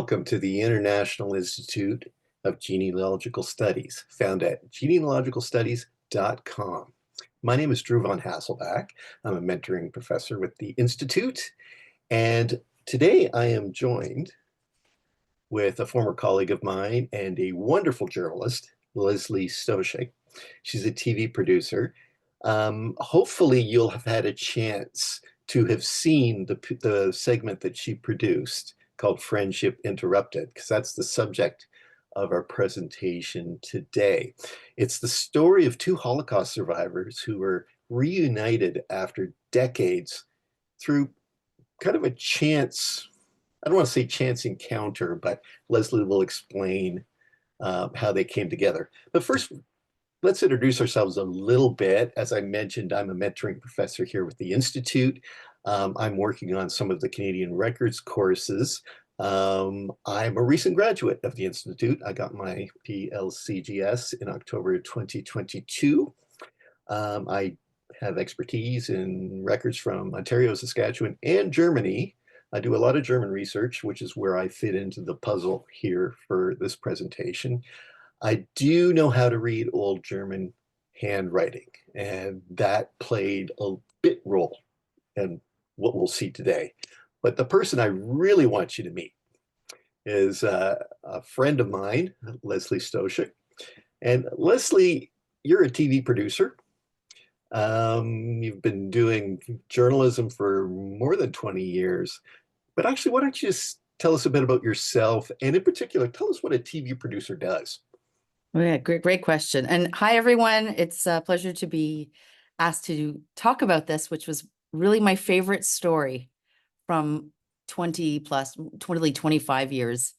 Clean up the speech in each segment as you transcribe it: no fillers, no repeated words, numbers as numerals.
Welcome to the International Institute of Genealogical Studies, found at genealogicalstudies.com. My name is Drew von Hasselbach. I'm a mentoring professor with the Institute, and today I am joined with a former colleague of mine and a wonderful journalist, Leslie Stoshik. She's a TV producer. Hopefully you'll have had a chance to have seen the segment that she produced called Friendship Interrupted, because that's the subject of our presentation today. It's the story of two Holocaust survivors who were reunited after decades through kind of a chance, I don't want to say chance encounter, but Leslie will explain how they came together. But first, let's introduce ourselves a little bit. As I mentioned, I'm a mentoring professor here with the Institute. I'm working on some of the Canadian records courses. I'm a recent graduate of the Institute. I got my PLCGS in October 2022. I have expertise in records from Ontario, Saskatchewan, and Germany. I do a lot of German research, which is where I fit into the puzzle here for this presentation. I do know how to read old German handwriting, and that played a bit role in what we'll see today. But the person I really want you to meet is a friend of mine, Leslie Stoshik. And Leslie, you're a TV producer. You've been doing journalism for more than 20 years. But actually, why don't you just tell us a bit about yourself? And in particular, tell us what a TV producer does. Oh, yeah, great question. And hi, everyone. It's a pleasure to be asked to talk about this, which was really my favorite story from 25 years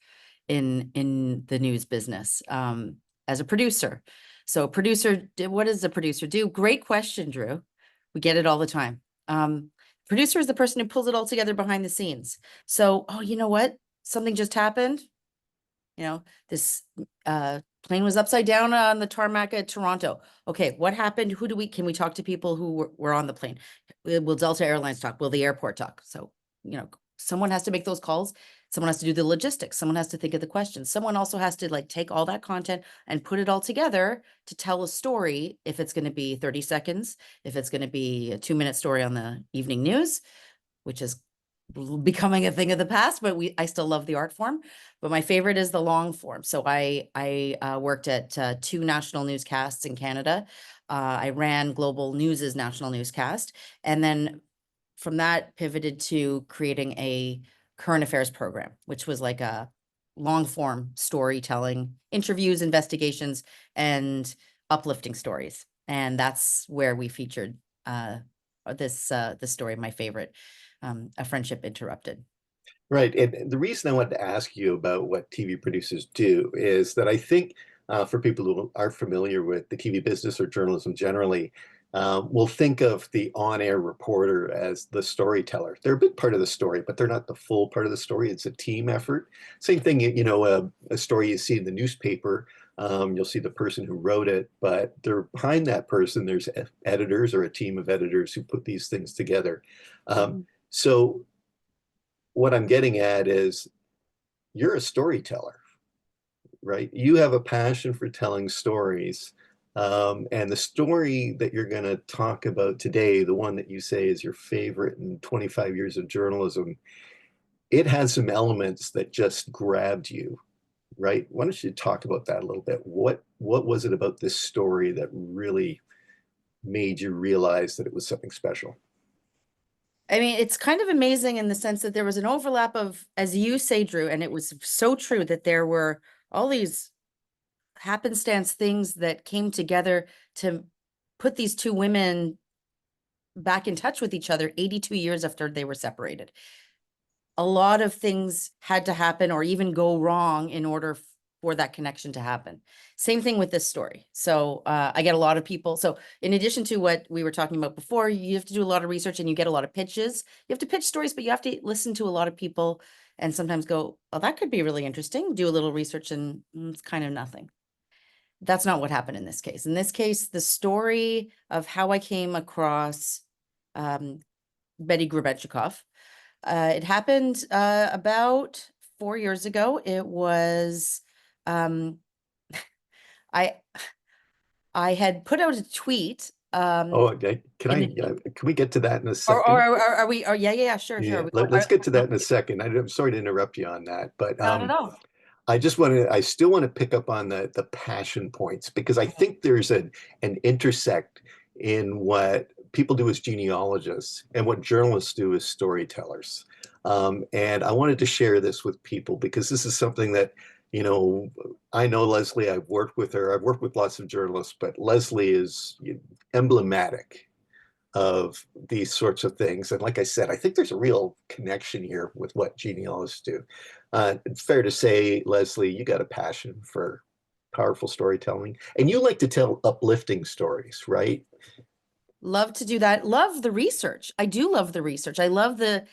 in the news business as a producer. So what does a producer do? Great question, Drew. We get it all the time. Producer is the person who pulls it all together behind the scenes. So, oh, you know what? Something just happened. This plane was upside down on the tarmac at Toronto. Okay, what happened? Can we talk to people who were on the plane? Will Delta Airlines talk? Will the airport talk? So, someone has to make those calls. Someone has to do the logistics. Someone has to think of the questions. Someone also has to take all that content and put it all together to tell a story. If it's going to be 30 seconds, if it's going to be a 2-minute story on the evening news, which is becoming a thing of the past, but I still love the art form. But my favorite is the long form. So I worked at 2 national newscasts in Canada. I ran Global News's national newscast, and then from that pivoted to creating a current affairs program, which was like a long form storytelling, interviews, investigations, and uplifting stories. And that's where we featured this story, my favorite, A Friendship Interrupted. Right. And the reason I wanted to ask you about what TV producers do is that I think for people who aren't familiar with the TV business or journalism generally, will think of the on-air reporter as the storyteller. They're a big part of the story, but they're not the full part of the story. It's a team effort. Same thing, a story you see in the newspaper, you'll see the person who wrote it, but behind that person, there's editors or a team of editors who put these things together. So what I'm getting at is you're a storyteller, right? You have a passion for telling stories. And the story that you're going to talk about today, the one that you say is your favorite in 25 years of journalism, it has some elements that just grabbed you, right? Why don't you talk about that a little bit? What was it about this story that really made you realize that it was something special? I mean, it's kind of amazing in the sense that there was an overlap of, as you say, Drew, and it was so true that there were all these happenstance things that came together to put these 2 women back in touch with each other 82 years after they were separated. A lot of things had to happen or even go wrong in order for that connection to happen. Same thing with this story. So I get a lot of people. So in addition to what we were talking about before, you have to do a lot of research and you get a lot of pitches. You have to pitch stories, but you have to listen to a lot of people and sometimes go, oh, that could be really interesting. Do a little research and it's kind of nothing. That's not what happened in this case. In this case, the story of how I came across Betty Grubetchikov, it happened about 4 years ago. It was, um, I I had put out a tweet, Oh, okay. Can in I, the, can we get to that in a or second? are we, oh, yeah, yeah, yeah, sure, sure. Yeah, Are we going, let's get to that in a second. I'm sorry to interrupt you on that, but not at all. I still want to pick up on the passion points because I think there's an intersect in what people do as genealogists and what journalists do as storytellers. And I wanted to share this with people because this is something that, you know, I know Leslie, I've worked with her, I've worked with lots of journalists, but Leslie is emblematic of these sorts of things. And like I said, I think there's a real connection here with what genealogists do. It's fair to say, Leslie, you got a passion for powerful storytelling, and you like to tell uplifting stories, right? Love to do that. Love the research. I do love the research. I love the,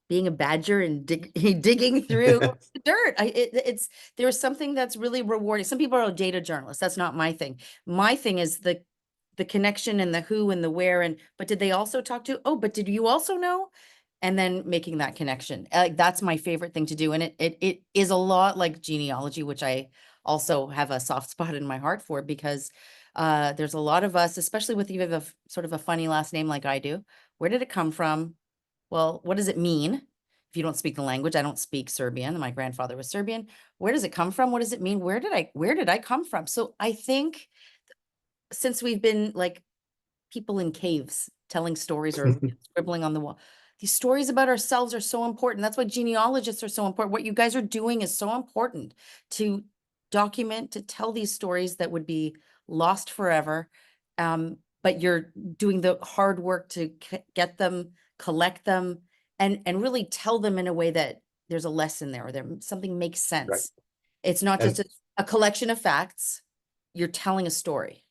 being a badger and digging through the dirt. It's there's something that's really rewarding. Some people are data journalists. That's not my thing. My thing is the connection and the who and the where, and but did they also talk to, oh, but did you also know? And then making that connection. Like that's my favorite thing to do. And it is a lot like genealogy, which I also have a soft spot in my heart for, because there's a lot of us, especially with you have sort of a funny last name like I do. Where did it come from? Well, what does it mean? If you don't speak the language, I don't speak Serbian. My grandfather was Serbian. Where does it come from? What does it mean? Where did I come from? So I think since we've been like people in caves telling stories or scribbling on the wall, these stories about ourselves are so important. That's why genealogists are so important. What you guys are doing is so important to document, to tell these stories that would be lost forever. But you're doing the hard work to get them, collect them, and really tell them in a way that there's a lesson there, or there something makes Right. sense. It's not just And a collection of facts. You're telling a story.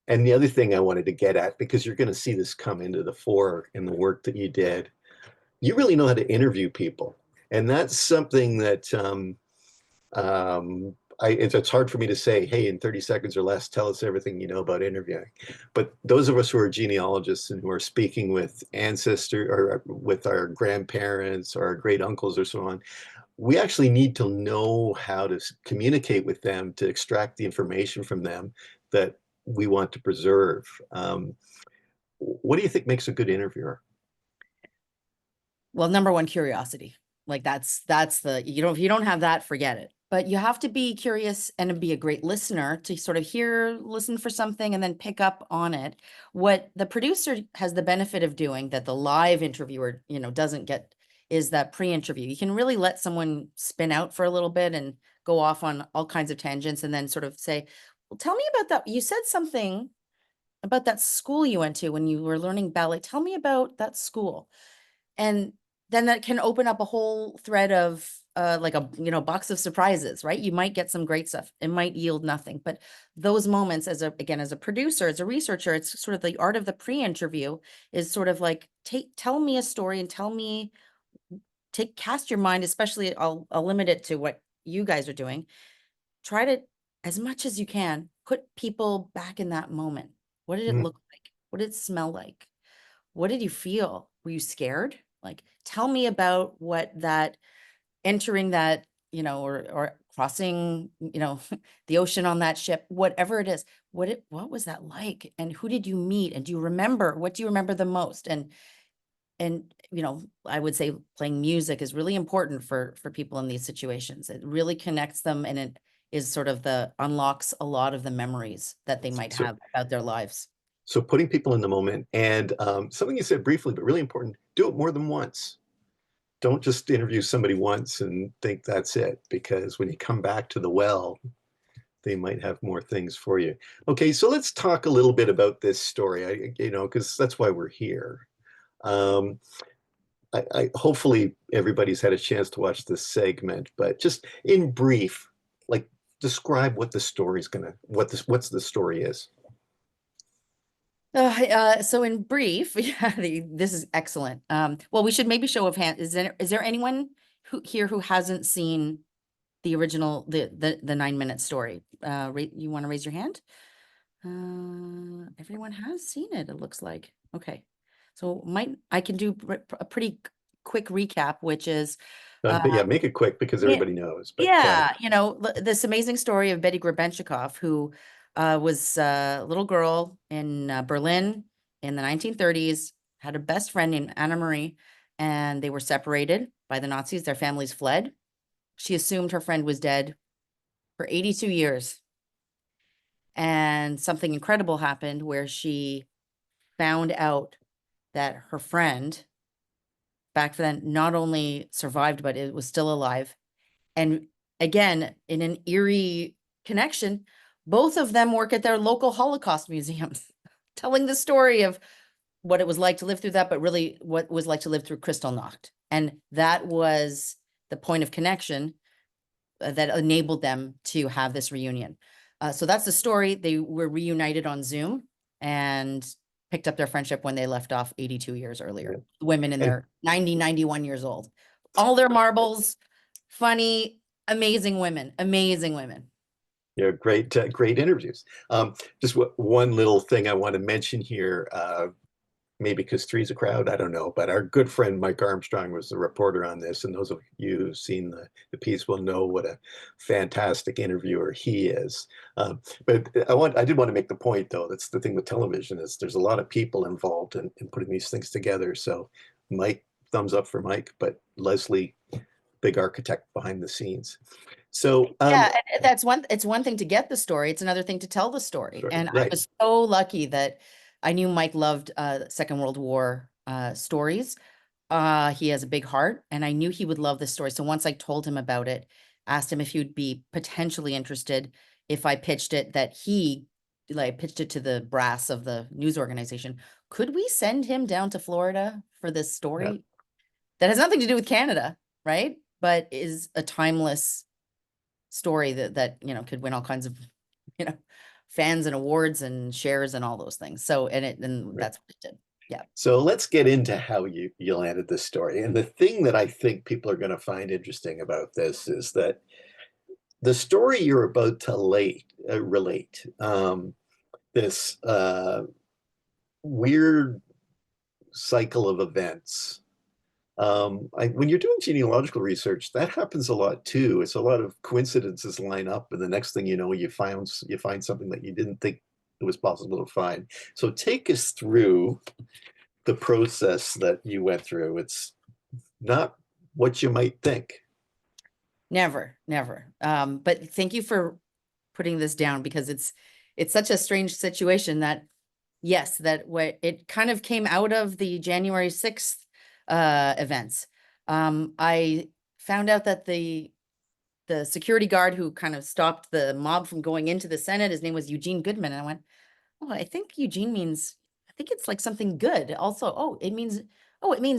and the other thing I wanted to get at, because you're going to see this come into the fore in the work that you did, you really know how to interview people. And that's something that it's hard for me to say, hey, in 30 seconds or less, tell us everything you know about interviewing. But those of us who are genealogists and who are speaking with ancestors or with our grandparents or our great uncles or so on, we actually need to know how to communicate with them to extract the information from them that we want to preserve. What do you think makes a good interviewer? Well, number one, curiosity. Like that's the, if you don't have that, forget it. But you have to be curious and be a great listener to sort of listen for something and then pick up on it. What the producer has the benefit of doing that the live interviewer, doesn't get, is that pre-interview. You can really let someone spin out for a little bit and go off on all kinds of tangents and then sort of say, well, tell me about that. You said something about that school you went to when you were learning ballet. Tell me about that school. And then that can open up a whole thread of like a box of surprises, right? You might get some great stuff. It might yield nothing, but those moments, as a producer, as a researcher, it's sort of the art of the pre-interview is sort of like tell me a story and cast your mind, especially I'll limit it to what you guys are doing. Try to, as much as you can, put people back in that moment. What did it Mm, look like? What did it smell like? What did you feel? Were you scared? Like, tell me about what that entering that, or crossing, the ocean on that ship, whatever it is, what was that like? And who did you meet? And do you remember, what do you remember the most? And I would say playing music is really important for people in these situations. It really connects them, and it is sort of unlocks a lot of the memories that they might so, have about their lives. so putting people in the moment and something you said briefly, but really important, do it more than once. Don't just interview somebody once and think that's it, because when you come back to the well, they might have more things for you. Okay, so let's talk a little bit about this story, because that's why we're here. Um, hopefully everybody's had a chance to watch this segment, but just in brief, like describe what the story's gonna, what's the story is. So in brief, yeah, this is excellent. Well, we should maybe show of hand. Is there anyone who hasn't seen the original, the 9-minute story? You want to raise your hand? Everyone has seen it, it looks like. Okay. So I can do a pretty quick recap, which is But yeah, make it quick because Yeah, everybody knows. But yeah, this amazing story of Betty Grebenshikov, who was a little girl in Berlin in the 1930s, had a best friend named Anna Marie, and they were separated by the Nazis. Their families fled. She assumed her friend was dead for 82 years. And something incredible happened where she found out that her friend back then not only survived, but it was still alive. And again, in an eerie connection, both of them work at their local Holocaust museums, telling the story of what it was like to live through that, but really what it was like to live through Kristallnacht. And that was the point of connection that enabled them to have this reunion. So that's the story. They were reunited on Zoom and picked up their friendship when they left off 82 years earlier. yeah. Women in And their 90, 91 years old. All their marbles, funny, amazing women, amazing women. yeah, great interviews. Just one little thing I want to mention here. Maybe because three's a crowd, I don't know. But our good friend Mike Armstrong was the reporter on this, and those of you who've seen the piece will know what a fantastic interviewer he is. But I did want to make the point, though. That's the thing with television is there's a lot of people involved in putting these things together. So, Mike, thumbs up for Mike, but Leslie, big architect behind the scenes. So, Yeah, and it's one thing to get the story, it's another thing to tell the story. sorry, And I right. was so lucky that I knew Mike loved Second World War stories. He has a big heart, and I knew he would love this story. So once I told him about it, asked him if he would be potentially interested if I pitched it, that he like pitched it to the brass of the news organization. Could we send him down to Florida for this Yeah. story that has nothing to do with Canada, right? But is a timeless story that could win all kinds of you know fans and awards and shares and all those things. So and Right. that's what it did. Yeah. So let's get into how you landed this story. And the thing that I think people are going to find interesting about this is that the story you're about to relate, this weird cycle of events. When you're doing genealogical research, that happens a lot too. It's a lot of coincidences line up, and the next thing you know, you find something that you didn't think it was possible to find. So take us through the process that you went through. It's not what you might think. Never, never. But thank you for putting this down, because it's such a strange situation that yes, that what it kind of came out of the January 6th events. I found out that the security guard who kind of stopped the mob from going into the Senate, his name was Eugene Goodman. And I went, oh, I think Eugene means, I think it's like something good. Also, it means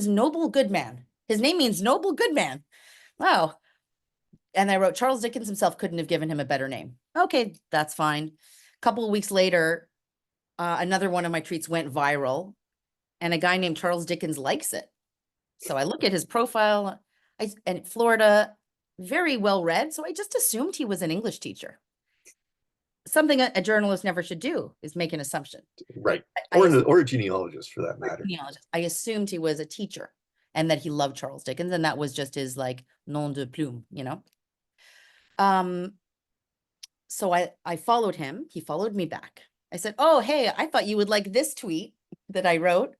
noble good man. His name means noble good man. Wow. And I wrote, Charles Dickens himself couldn't have given him a better name. Okay, that's fine. A couple of weeks later, another one of my tweets went viral, and a guy named Charles Dickens likes it. So I look at his profile, and Florida, very well read. So I just assumed he was an English teacher. Something a journalist never should do is make an assumption. Right. I, Or a genealogist for that matter. I assumed he was a teacher and that he loved Charles Dickens, and that was just his like nom de plume, So I followed him. He followed me back. I said, oh, hey, I thought you would like this tweet that I wrote,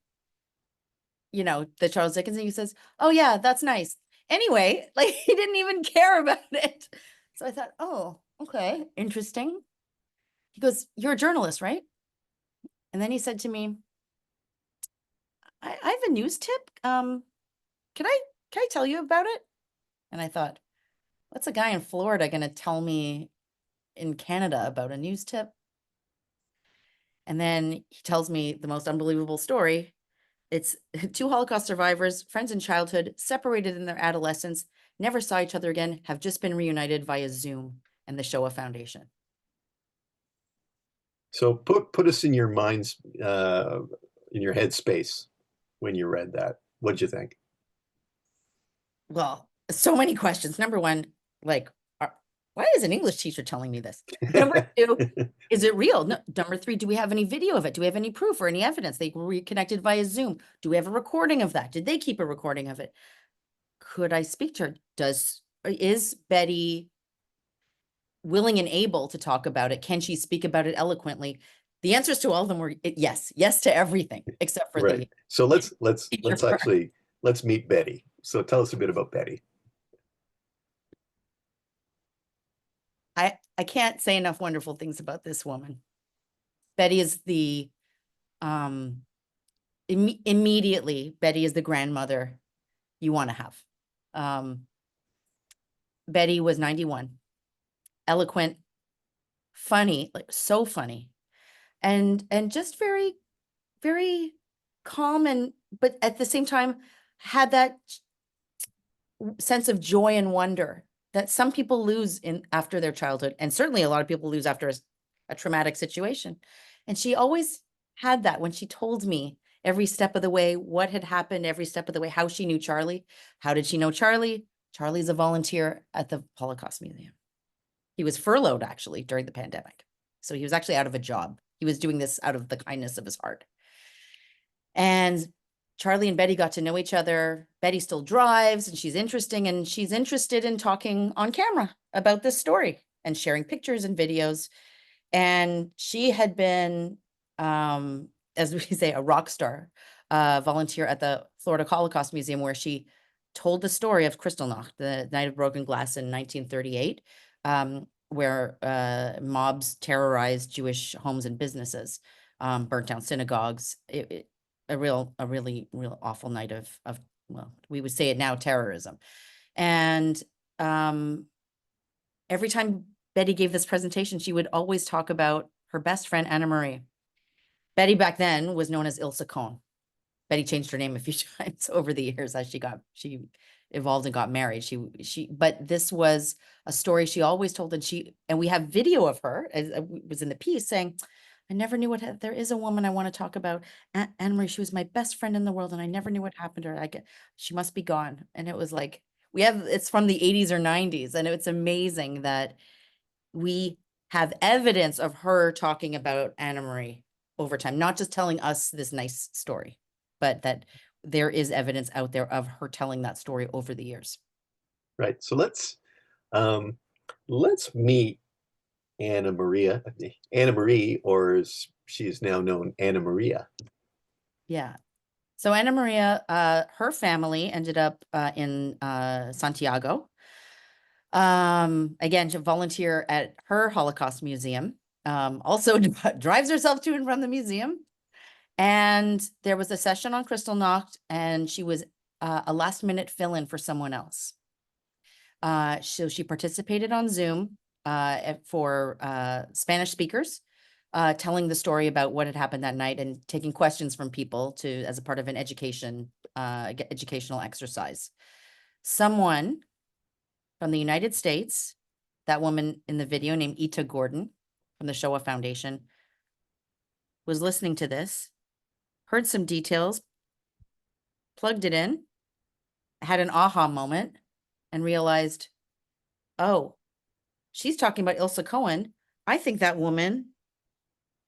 the Charles Dickens. And he says, oh, yeah, that's nice. Anyway, like he didn't even care about it. So I thought, oh, okay, interesting. He goes, you're a journalist, right? And then he said to me, I have a news tip. Can I tell you about it? And I thought, what's a guy in Florida going to tell me in Canada about a news tip? And then he tells me the most unbelievable story. It's two Holocaust survivors, friends in childhood, separated in their adolescence, never saw each other again, have just been reunited via Zoom and the Shoah Foundation. So put us in your minds, in your head space when you read that. What'd you think? Well, so many questions. Number one, like, why is an English teacher telling me this? Number two, is it real? No. Number three, do we have any video of it? Do we have any proof or any evidence they were reconnected via Zoom? Do we have a recording of that? Did they keep a recording of it? could I speak to her? Is Betty willing and able to talk about it? Can she speak about it eloquently? The answers to all of them were yes, yes to everything except for Right. the So teacher let's part. actually let's meet Betty. So tell us a bit about Betty. I can't say enough wonderful things about this woman. Betty is the um immediately Betty is the grandmother you want to have. Um Betty was 91, eloquent, funny, like so funny, and just very, very calm, and but at the same time had that sense of joy and wonder that some people lose in after their childhood, and certainly a lot of people lose after a traumatic situation. And she always had that when she told me every step of the way what had happened, every step of the way, how she knew Charlie. How did she know Charlie? Charlie's a volunteer at the Holocaust Museum. He was furloughed actually during the pandemic. So he was actually out of a job. He was doing this out of the kindness of his heart. And Charlie and Betty got to know each other. Betty still drives and she's interested in talking on camera about this story and sharing pictures and videos. And she had been, as we say, a rock star, volunteer at the Florida Holocaust Museum, where she told the story of Kristallnacht, the Night of Broken Glass in 1938, where mobs terrorized Jewish homes and businesses, burnt down synagogues. A really real awful night of, well, we would say it now, terrorism. And every time Betty gave this presentation, she would always talk about her best friend, Anna Marie. Betty back then was known as Ilse Cohn. Betty changed her name a few times over the years as she evolved and got married. But this was a story she always told, and we have video of her, as was in the piece, saying, I never knew there is a woman I want to talk about. Anna Marie, she was my best friend in the world, and I never knew what happened to her. She must be gone. And it was like, it's from the 80s or 90s, and it's amazing that we have evidence of her talking about Anna Marie over time, not just telling us this nice story, but that there is evidence out there of her telling that story over the years. Right. So um, let's meet Anna Marie, or as she is now known, Anna Maria. Yeah. So Anna Maria, her family ended up in Santiago. Again, to volunteer at her Holocaust museum. Also drives herself to and from the museum. And there was a session on Kristallnacht, and she was a last minute fill-in for someone else. So she participated on Zoom for Spanish speakers, telling the story about what had happened that night and taking questions from people as a part of an educational exercise. Someone from the United States, that woman in the video named Ita Gordon from the Shoah Foundation, was listening to this, heard some details, plugged it in, had an aha moment, and realized, oh, she's talking about Ilse Cohen. I think that woman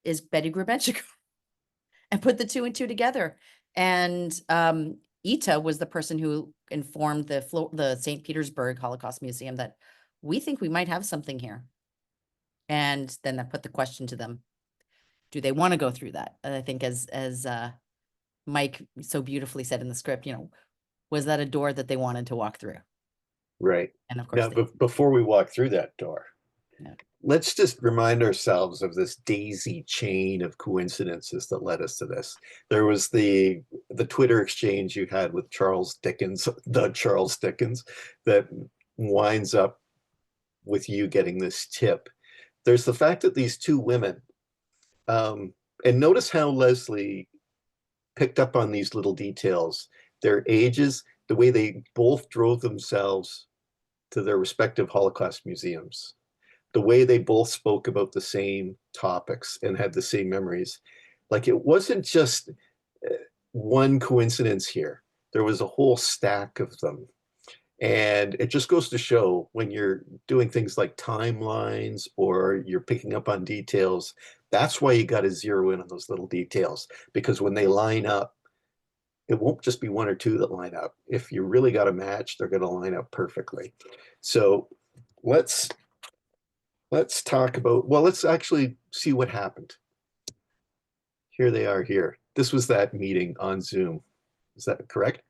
is Betty Grebenshchik, and put the two and two together. And Ita was the person who informed the St. Petersburg Holocaust Museum that we think we might have something here. And then that put the question to them, do they want to go through that? And I think as Mike so beautifully said in the script, was that a door that they wanted to walk through? Right. And of course Now, they before we walk through that door, yeah. let's just remind ourselves of this daisy chain of coincidences that led us to this. There was the Twitter exchange you had with Charles Dickens, the Charles Dickens, that winds up with you getting this tip. There's the fact that these two women, and notice how Leslie picked up on these little details, their ages, the way they both drove themselves to their respective Holocaust museums, the way they both spoke about the same topics and had the same memories. Like, it wasn't just one coincidence here. There was a whole stack of them. And it just goes to show, when you're doing things like timelines or you're picking up on details, that's why you got to zero in on those little details, because when they line up, it won't just be one or two that line up. If you really got a match, they're going to line up perfectly. So let's let's talk about, well, let's actually see what happened. Here they are here. This was that meeting on Zoom. Is that correct?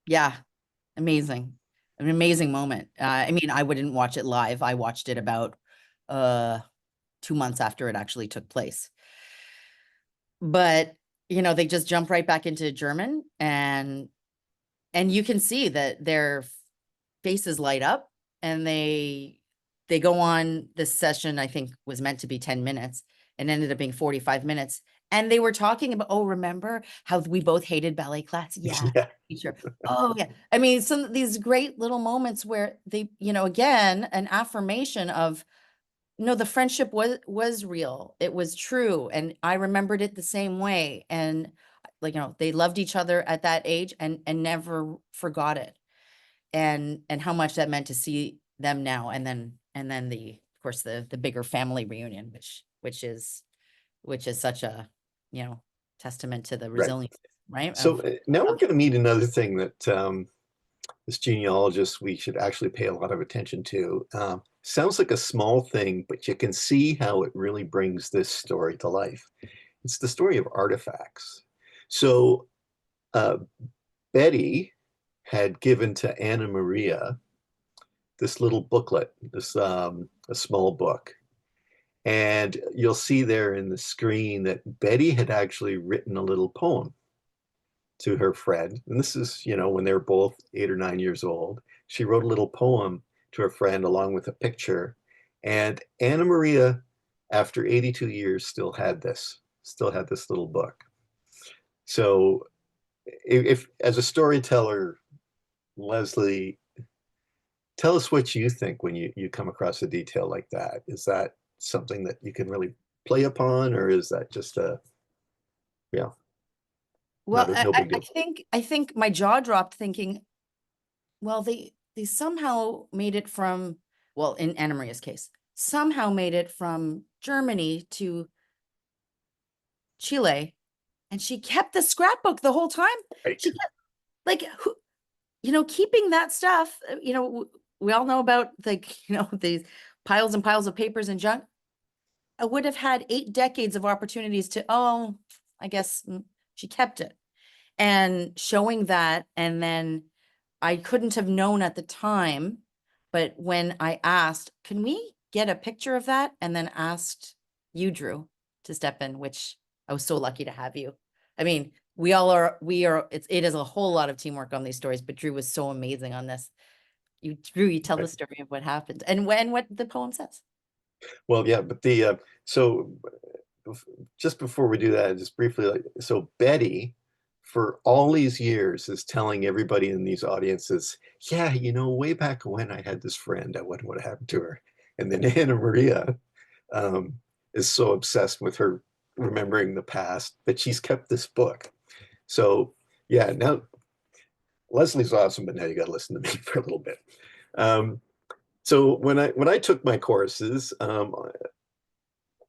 Yeah, amazing. An amazing moment. I mean, I wouldn't watch it live. I watched it about uh 2 months after it actually took place. But, they just jump right back into German, and you can see that their faces light up, and they go on. This session, I think, was meant to be 10 minutes and ended up being 45 minutes. And they were talking about, oh, remember how we both hated ballet class? Yeah, Yeah, teacher. Oh, yeah. I mean, some of these great little moments where they, again, an affirmation of, no, the friendship was real. It was true. And I remembered it the same way. And like, they loved each other at that age and never forgot it. And how much that meant to see them now. And then the, of course, the bigger family reunion, which is such a, you know, testament to the right. resilience, right? So now we're Of going to meet another thing that this genealogist we should actually pay a lot of attention to. Sounds like a small thing, but you can see how it really brings this story to life. It's the story of artifacts. So uh, Betty had given to Anna Maria this little booklet, this a small book. And you'll see there in the screen that Betty had actually written a little poem to her friend. And this is, when they were both 8 or 9 years old. She wrote a little poem to her friend along with a picture. And Anna Maria, after 82 years, still had this little book. So if as a storyteller, Leslie, tell us what you think when you come across a detail like that. Is that something that you can really play upon, or is that just yeah, Well, not no I big deal? think my jaw dropped thinking, well, they somehow made it from, well, in Anna Maria's case, somehow made it from Germany to Chile, and she kept the scrapbook the whole time. Right. She kept, like, keeping that stuff. We all know about these piles and piles of papers and junk. I would have had 8 decades of opportunities to, oh, I guess she kept it. And showing that, and then I couldn't have known at the time, but when I asked, can we get a picture of that? And then asked you, Drew, to step in, which I was so lucky to have you. I mean, it is a whole lot of teamwork on these stories, but Drew was so amazing on this. Drew, you tell the Right. story of what happened and what the poem says. Well, yeah, but the so just before we do that, just briefly, like, so Betty, for all these years, is telling everybody in these audiences, yeah, way back when I had this friend, I wonder what happened to her. And then Anna Maria um, is so obsessed with her remembering the past that she's kept this book. So yeah, now Leslie's awesome, but now you got to listen to me for a little bit. Um, so when I took my courses,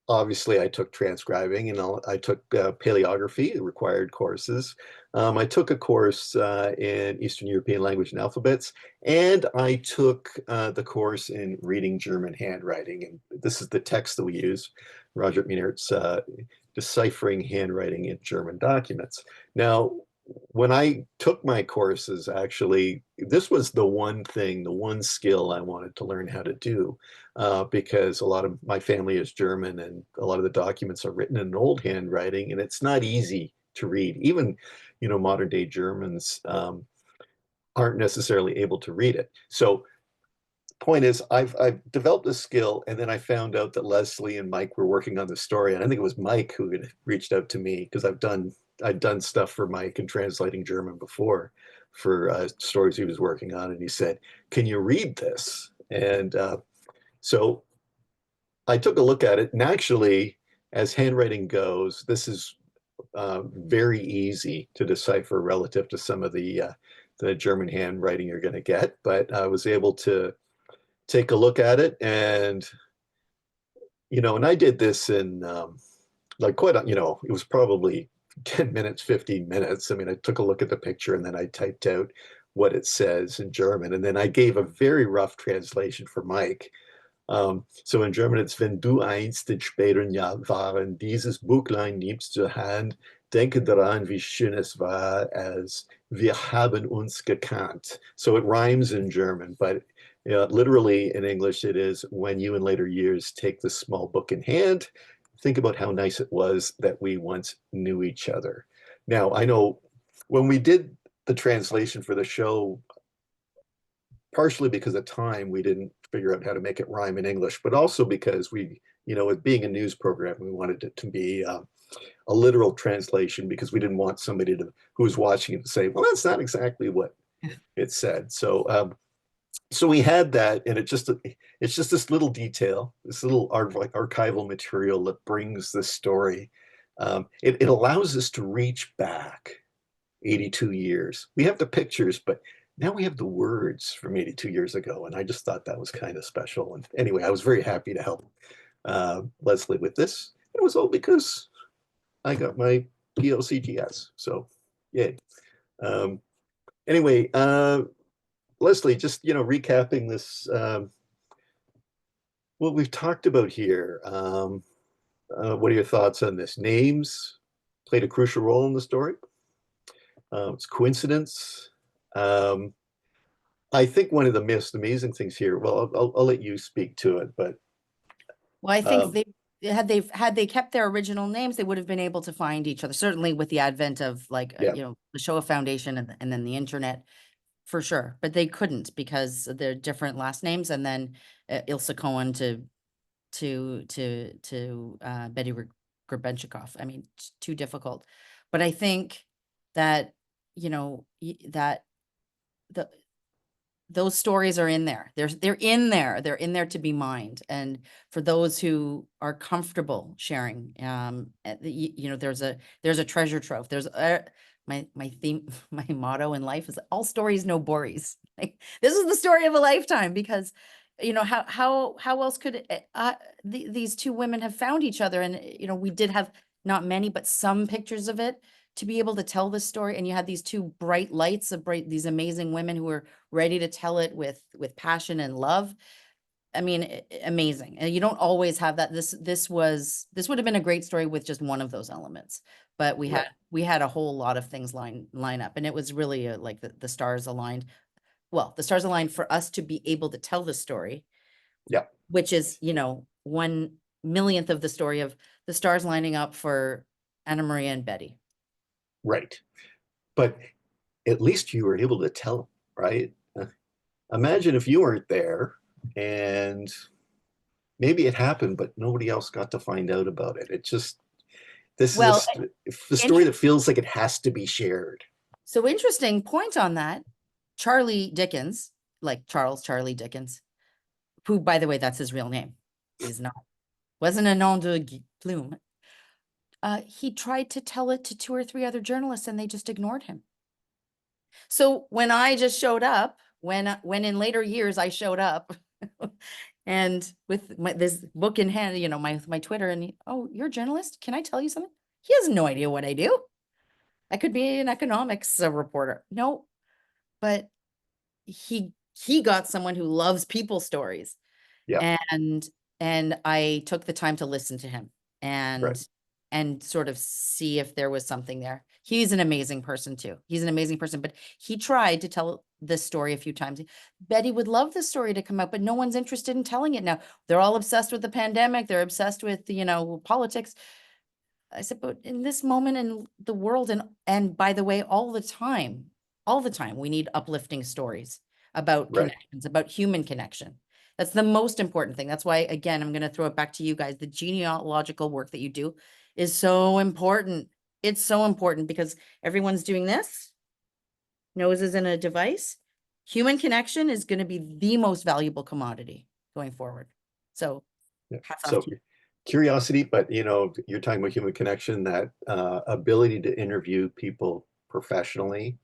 obviously I took transcribing and I took paleography, required courses. I took a course in Eastern European language and alphabets, and I took the course in reading German handwriting. And this is the text that we use, Roger Meinert's Deciphering Handwriting in German Documents. Now, when I took my courses, actually, this was the one thing, the one skill I wanted to learn how to do, because a lot of my family is German and a lot of the documents are written in an old handwriting, and it's not easy to read. Even, modern day Germans aren't necessarily able to read it. So point is, I've developed this skill, and then I found out that Leslie and Mike were working on the story, and I think it was Mike who had reached out to me because I'd done stuff for Mike and translating German before for stories he was working on, and he said, "Can you read this?" And so I took a look at it, and actually, as handwriting goes, this is very easy to decipher relative to some of the German handwriting you're going to get. But I was able to take a look at it, and and I did this in like quite, it was probably 10 minutes, 15 minutes. I mean, I took a look at the picture and then I typed out what it says in German. And then I gave a very rough translation for Mike. So in German, it's wenn du einst in späteren Jahren dieses Buchlein nimmst zur Hand, denke daran, wie schön es war, als wir haben uns gekannt. So it rhymes in German, but literally in English, it is when you in later years take this small book in hand, think about how nice it was that we once knew each other. Now, I know when we did the translation for the show, partially because of time, we didn't figure out how to make it rhyme in English, but also because we, with being a news program, we wanted it to be a literal translation because we didn't want somebody who was watching it to say, well, that's not exactly what it said. So we had that, and it's just this little detail, this little archival material that brings this story. It allows us to reach back 82 years. We have the pictures, but now we have the words from 82 years ago. And I just thought that was kind of special. And anyway, I was very happy to help Leslie with this. It was all because I got my PLCGS. So, yay. Um, anyway, Leslie, just, recapping this, what we've talked about here. What are your thoughts on this? Names played a crucial role in the story. It's coincidence. Um, I think one of the most amazing things here, well, I'll let you speak to it, but Well, I think um, had they kept their original names, they would have been able to find each other. Certainly with the advent of like yeah, the Shoah Foundation and then the internet, for sure. But they couldn't because they're different last names, and then Ilsa Cohen to Betty Grebenshikoff. I mean, too difficult. But I think that that the those stories are in there. They're in there. They're in there to be mined. And for those who are comfortable sharing, there's a treasure trove. There's my theme, my motto in life is all stories, no bories. Like, this is the story of a lifetime because, how else could these two women have found each other? And we did have not many, but some pictures of it to be able to tell this story. And you had these two bright lights of these amazing women who were ready to tell it with passion and love. I mean, amazing. And you don't always have that. This would have been a great story with just one of those elements, but we right, had a whole lot of things line up, and it was really like the stars aligned. Well, the stars aligned for us to be able to tell the story, yeah, which is 1/1,000,000th of the story of the stars lining up for Anna Maria and Betty. right. But at least you were able to tell them, right? Imagine if you weren't there and maybe it happened, but nobody else got to find out about it. This Well, is the story that feels like it has to be shared. so interesting point on that. Charlie Dickens, like Charlie Dickens, who, by the way, that's his real name. He's not, wasn't a nom de plume. He tried to tell it to 2 or 3 other journalists and they just ignored him. So when I just showed up, when in later years I showed up and with this book in hand, my Twitter, and oh, you're a journalist? Can I tell you something? He has no idea what I do. I could be an economics reporter. No, but he got someone who loves people stories, Yeah, and I took the time to listen to him right. and sort of see if there was something there. He's an amazing person too. He's an amazing person, but he tried to tell this story a few times. Betty would love this story to come out, but no one's interested in telling it now. They're all obsessed with the pandemic. They're obsessed with, politics. I said, but in this moment in the world, and by the way, all the time, we need uplifting stories about Right. connections, about human connection. That's the most important thing. That's why, again, I'm going to throw it back to you guys. The genealogical work that you do is so important. It's so important because everyone's doing this, noses in a device. Human connection is going to be the most valuable commodity going forward. So Yeah. hats off So to you. curiosity, but you're talking about human connection, that ability to interview people professionally,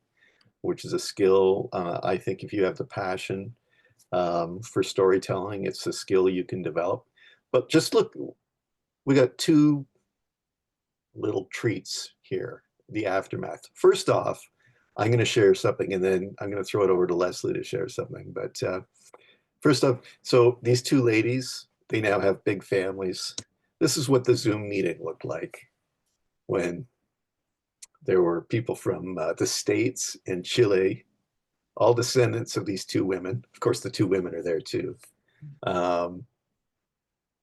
which is a skill. I think if you have the passion for storytelling, it's a skill you can develop. But just look, we got two little treats here, the aftermath. First off, I'm going to share something and then I'm going to throw it over to Leslie to share something. But first off, so these two ladies, they now have big families. This is what the Zoom meeting looked like when there were people from the States and Chile, all descendants of these two women. Of course, the two women are there too. Um,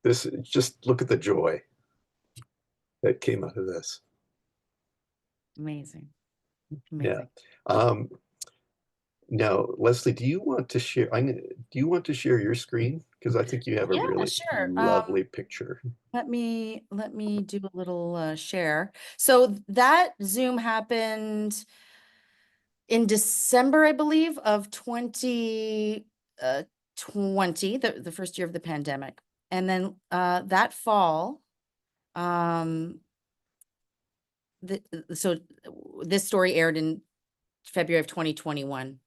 this just look at the joy that came out of this. Amazing. Yeah. Amazing. Um, Now, Leslie, do you want to share? Do you want to share your screen? Because I think you have a Yeah, really sure. lovely picture. Let me do a little share. So that Zoom happened in December, I believe, of 2020, the first year of the pandemic. And then that fall, um, so this story aired in February of 2021.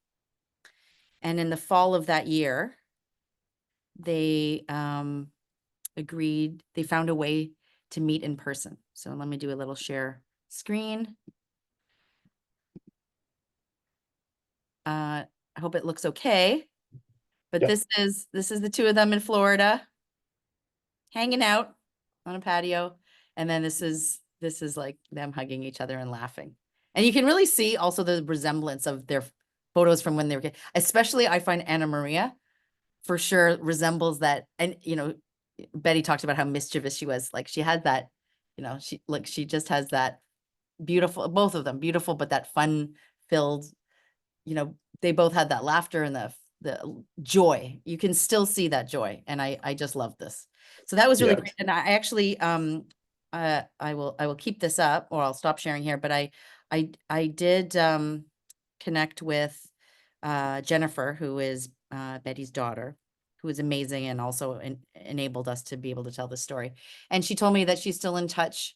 And in the fall of that year, they they found a way to meet in person. So let me do a little share screen. I hope it looks okay. But Yeah, this is the two of them in Florida hanging out on a patio. And then this is like them hugging each other and laughing. And you can really see also the resemblance of their photos from when they were kids. Especially I find Anna Maria for sure resembles that. And Betty talked about how mischievous she was. Like she had that, she just has that beautiful, both of them beautiful, but that fun filled, they both had that laughter and the joy. You can still see that joy. And I just love this. So that was really yeah, great. And I actually I will keep this up or I'll stop sharing here, but I did connect with Jennifer, who is Betty's daughter, who is amazing and also enabled us to be able to tell this story. And she told me that she's still in touch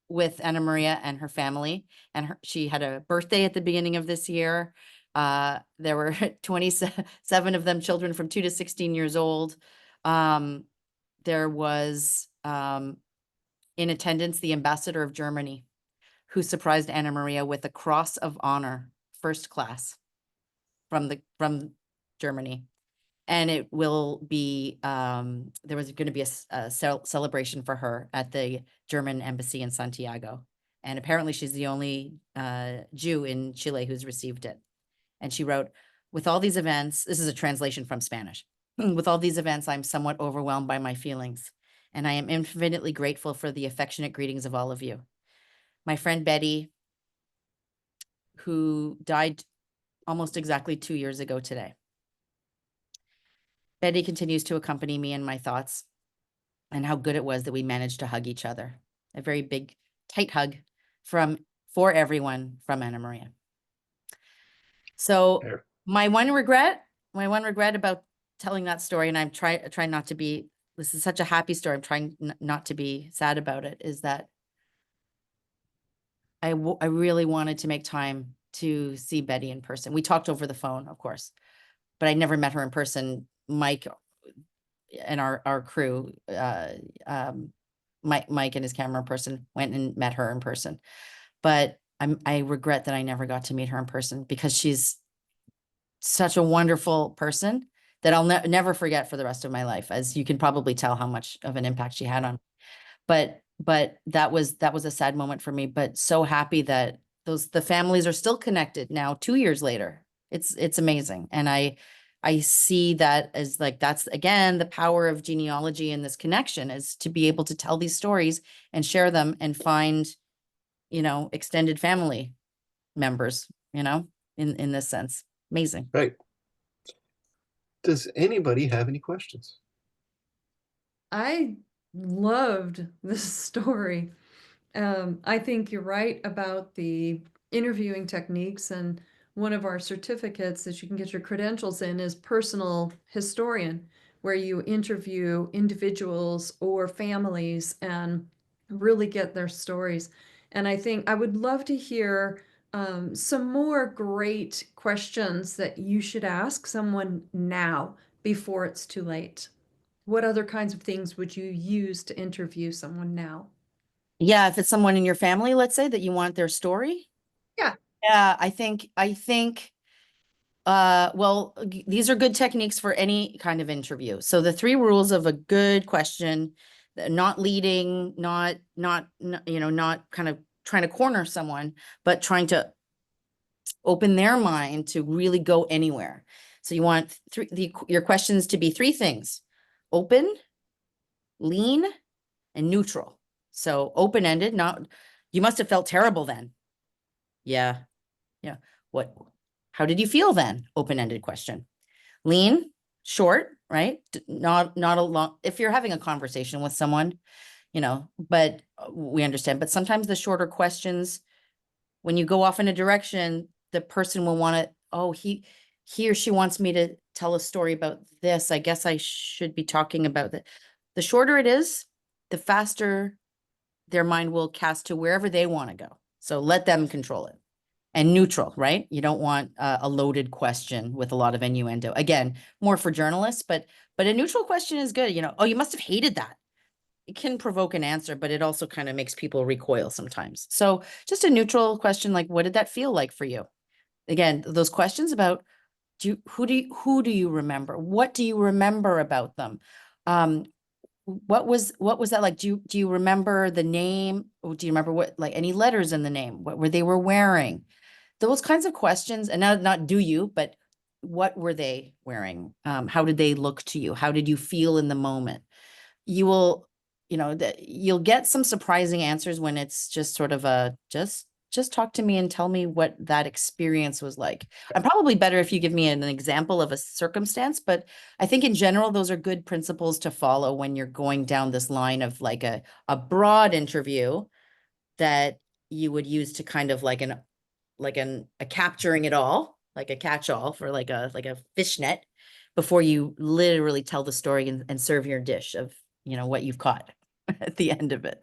with Anna Maria and her family. And she had a birthday at the beginning of this year. There were 27 of them, children from 2 to 16 years old. There was in attendance the ambassador of Germany, who surprised Anna Maria with a Cross of Honor, first class from Germany. And it will be there was going to be a celebration for her at the German embassy in Santiago. And apparently she's the only Jew in Chile who's received it. And she wrote, with all these events, this is a translation from Spanish. With all these events, I'm somewhat overwhelmed by my feelings, and I am infinitely grateful for the affectionate greetings of all of you. My friend Betty, who died almost exactly 2 years ago today. Betty continues to accompany me in my thoughts, and how good it was that we managed to hug each other. A very big, tight hug for everyone from Anna Maria. So there. my one regret about telling that story, and I'm trying not to be, this is such a happy story, I'm trying not to be sad about it, is that I really wanted to make time to see Betty in person. We talked over the phone, of course, but I never met her in person. Mike and our crew, Mike and his camera person went and met her in person. But I regret that I never got to meet her in person because she's such a wonderful person that I'll never forget for the rest of my life, as you can probably tell how much of an impact she had on me. But that was a sad moment for me, but so happy that the families are still connected now 2 years later. It's amazing. And I see that as like, that's again the power of genealogy and this connection, is to be able to tell these stories and share them and find, extended family members, in this sense. Amazing. Right. Does anybody have any questions? I loved this story. I think you're right about the interviewing techniques, and one of our certificates that you can get your credentials in is personal historian, where you interview individuals or families and really get their stories. And I think I would love to hear some more great questions that you should ask someone now before it's too late. What other kinds of things would you use to interview someone now? Yeah, if it's someone in your family, let's say that you want their story. Yeah. Yeah, I think well, these are good techniques for any kind of interview. So the three rules of a good question, not leading, not kind of trying to corner someone, but trying to open their mind to really go anywhere. So you want your questions to be three things: open, lean, and neutral. So open-ended, not you must have felt terrible then. Yeah. Yeah. What, how did you feel then? Open-ended question. Lean, short, right? Not a long, if you're having a conversation with someone, but we understand. But sometimes the shorter questions, when you go off in a direction, the person will want to, oh, he or she wants me to tell a story about this. I guess I should be talking about that. The shorter it is, the faster their mind will cast to wherever they want to go. So let them control it. And neutral, right? You don't want a loaded question with a lot of innuendo. Again, more for journalists, but a neutral question is good. Oh, you must have hated that. It can provoke an answer, but it also kind of makes people recoil sometimes. So just a neutral question like, what did that feel like for you? Again, those questions about who do you remember? What do you remember about them? Um, what was that like? Do you remember the name? Or do you remember what, like, any letters in the name? What were they were wearing? Those kinds of questions, and not do you, but what were they wearing? How did they look to you? How did you feel in the moment? You will, you'll get some surprising answers when it's just sort of just talk to me and tell me what that experience was like. I'm probably better if you give me an example of a circumstance, but I think in general, those are good principles to follow when you're going down this line of like a broad interview that you would use to kind of a capturing it all, like a catch-all for like a fishnet before you literally tell the story and serve your dish of what you've caught at the end of it.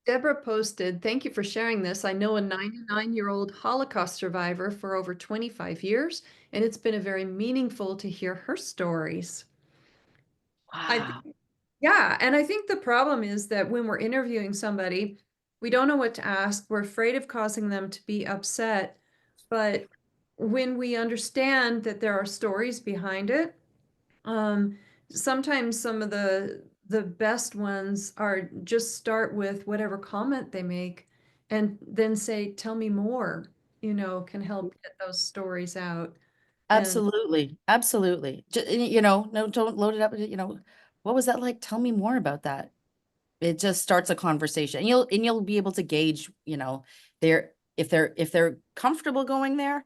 Deborah posted, thank you for sharing this. I know a 99-year-old Holocaust survivor for over 25 years, and it's been a very meaningful to hear her stories. I Wow. Yeah, and I think the problem is that when we're interviewing somebody, we don't know what to ask. We're afraid of causing them to be upset. But when we understand that there are stories behind it, um, sometimes some of the best ones are just start with whatever comment they make and then say, "Tell me more," can help get those stories out. And Absolutely. Absolutely. No, don't load it up. What was that like? Tell me more about that. It just starts a conversation. And you'll be able to gauge, their if they're comfortable going there.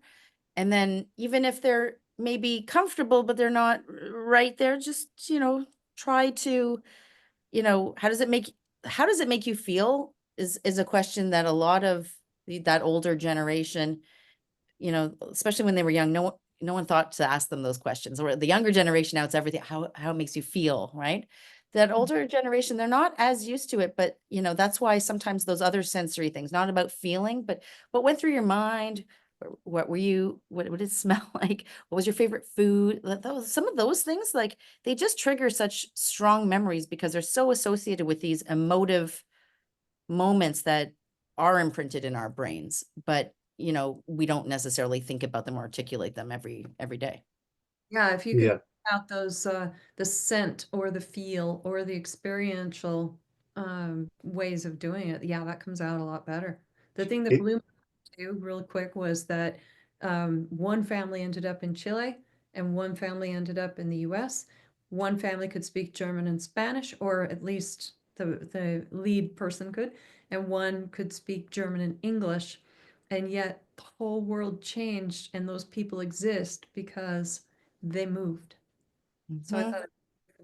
And then even if they're maybe comfortable, but they're not right there, just, try to, how does it make you feel is a question that a lot of that older generation, especially when they were young, no one thought to ask them those questions. Or the younger generation now, it's everything, how it makes you feel, right? That older generation, they're not as used to it, but that's why sometimes those other sensory things, not about feeling, but what went through your mind. What were you, what did it smell like? What was your favorite food? Some of those things, like, they just trigger such strong memories because they're so associated with these emotive moments that are imprinted in our brains, but we don't necessarily think about them or articulate them every day. yeah, if you can Yeah. pick out those the scent or the feel or the experiential ways of doing it, yeah, that comes out a lot better. The thing that It, blew me away real quick was that one family ended up in Chile and one family ended up in the US. One family could speak German and Spanish, or at least the lead person could, and one could speak German and English. And yet the whole world changed, and those people exist because they moved. So I Mhm. thought,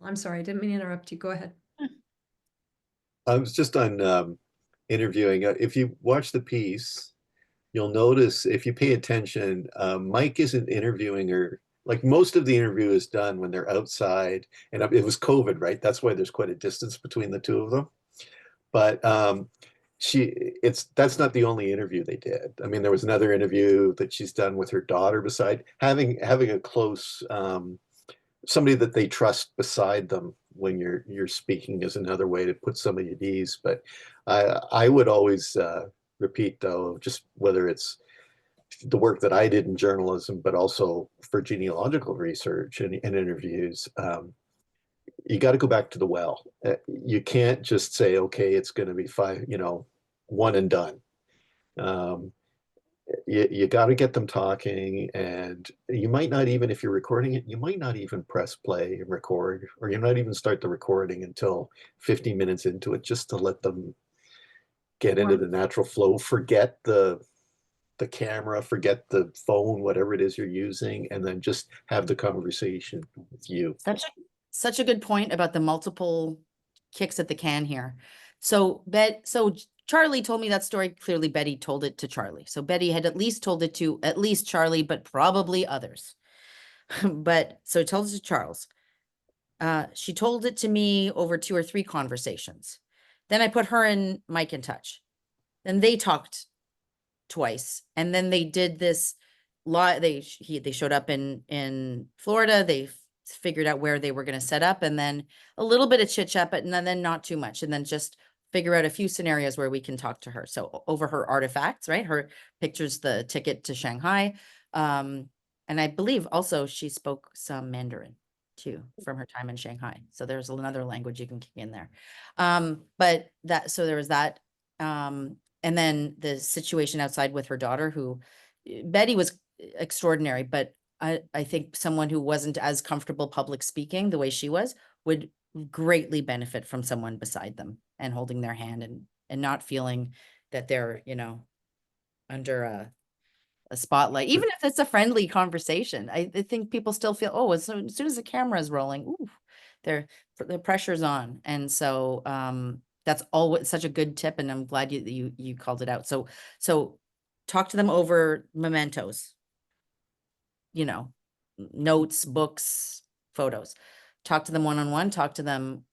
I'm sorry, I didn't mean to interrupt you. Go ahead. I was just on interviewing. If you watch the piece, you'll notice if you pay attention, Mike isn't interviewing her. Like most of the interview is done when they're outside, and it was COVID, right? That's why there's quite a distance between the two of them. But that's not the only interview they did. I mean, there was another interview that she's done with her daughter beside having a close somebody that they trust beside them when you're speaking is another way to put somebody at ease. But I would always repeat, though, just whether it's the work that I did in journalism, but also for genealogical research and interviews, you got to go back to the well. You can't just say, okay, it's going to be five, one and done. Um, you got to get them talking, and you might not even, if you're recording it, you might not even press play and record, or you might even start the recording until 15 minutes into it, just to let them get into Right. the natural flow, forget the camera, forget the phone, whatever it is you're using, and then just have the conversation with you. Such a good point about the multiple kicks at the can here. So Charlie told me that story. Clearly, Betty told it to Charlie. So Betty had at least told it to at least Charlie, but probably others. But so it told it to Charles. She told it to me over 2 or 3 conversations. Then I put her and Mike in touch. Then they talked twice, and then they did this lot. They showed up in Florida. They figured out where they were going to set up, and then a little bit of chit chat, but then not too much, and then just figure out a few scenarios where we can talk to her. So over her artifacts, right? Her pictures, the ticket to Shanghai, and I believe also she spoke some Mandarin too from her time in Shanghai. So there's another language you can kick in there. But that, so there was that. And then the situation outside with her daughter, who Betty was extraordinary, but I think someone who wasn't as comfortable public speaking the way she was would greatly benefit from someone beside them and holding their hand and not feeling that they're, under a spotlight, even if it's a friendly conversation. I think people still feel, oh, as soon as the camera is rolling, ooh, the pressure's on. And so that's always such a good tip, and I'm glad you called it out. So talk to them over mementos, notes, books, photos. Talk to them one-on-one, talk to them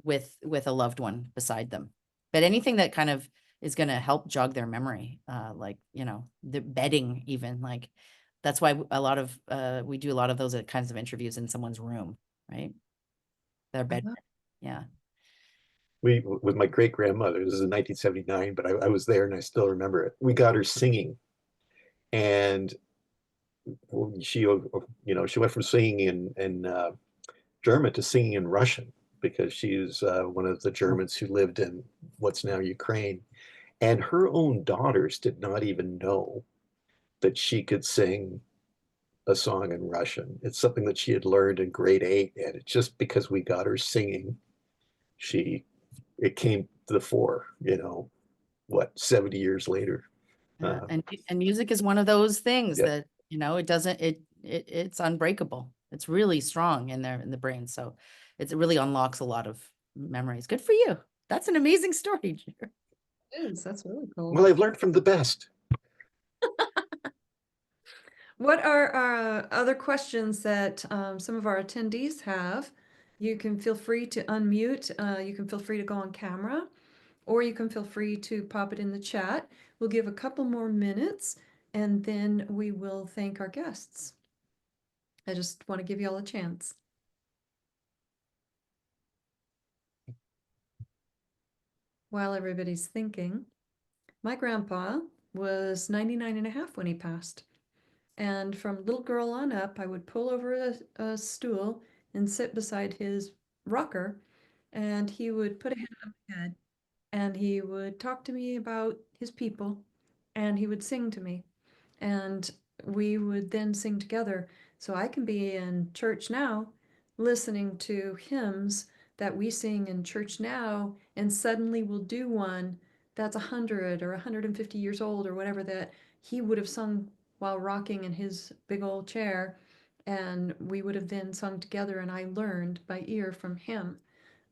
with a loved one beside them. But anything that kind of is going to help jog their memory, like, the bedding, even, like, that's why a lot of we do a lot of those kinds of interviews in someone's room, right? Their bed. Yeah. With my great grandmother, this is in 1979, but I was there and I still remember it. We got her singing, and she went from singing in German to singing in Russian, because she's one of the Germans who lived in what's now Ukraine. And her own daughters did not even know that she could sing a song in Russian. It's something that she had learned in grade 8, and it's just because we got her singing, she it came to the fore, 70 years later. Yeah. And music is one of those things Yeah. that, it doesn't, it's unbreakable. It's really strong in the brain. So it really unlocks a lot of memories. Good for you. That's an amazing story, Drew. It is. That's really cool. Well, I've learned from the best. What are other questions that some of our attendees have? You can feel free to unmute. You can feel free to go on camera, or you can feel free to pop it in the chat. We'll give a couple more minutes, and then we will thank our guests. I just want to give you all a chance. While everybody's thinking, my grandpa was 99 and a half when he passed. And from little girl on up, I would pull over a stool and sit beside his rocker, and he would put a hand on my head, and he would talk to me about his people, and he would sing to me, and we would then sing together. So I can be in church now listening to hymns that we sing in church now, and suddenly we'll do one that's 100 or 150 years old or whatever that he would have sung while rocking in his big old chair, and we would have then sung together, and I learned by ear from him.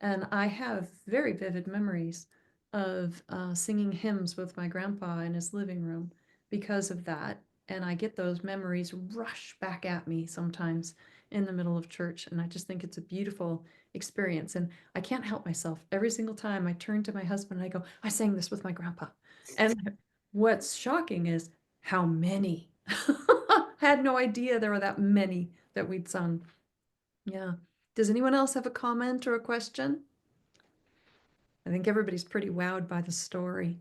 And I have very vivid memories of singing hymns with my grandpa in his living room because of that. And I get those memories rush back at me sometimes in the middle of church. And I just think it's a beautiful experience. And I can't help myself. Every single time I turn to my husband and I go, I sang this with my grandpa. And what's shocking is how many. Had no idea there were that many that we'd sung. Yeah. Does anyone else have a comment or a question? I think everybody's pretty wowed by the story.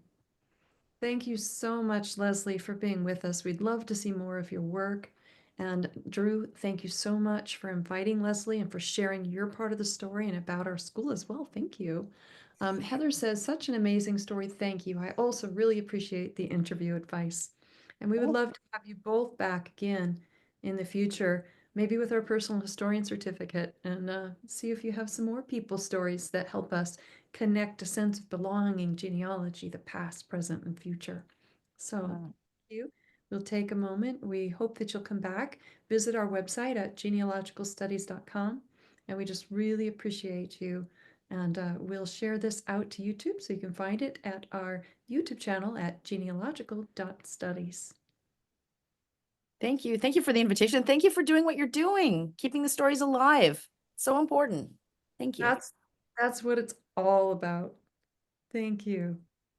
Thank you so much, Leslie, for being with us. We'd love to see more of your work. And Drew, thank you so much for inviting Leslie and for sharing your part of the story and about our school as well. Thank you. Heather says, such an amazing story. Thank you. I also really appreciate the interview advice. And we would Oh, love to have you both back again in the future, maybe with our personal historian certificate, and see if you have some more people stories that help us connect a sense of belonging, genealogy, the past, present, and future. So wow. thank you. We'll take a moment. We hope that you'll come back, visit our website at genealogicalstudies.com, and we just really appreciate you. And we'll share this out to YouTube so you can find it at our YouTube channel at genealogical.studies. Thank you. Thank you for the invitation. Thank you for doing what you're doing, keeping the stories alive. So important. Thank you. That's what it's all about. Thank you.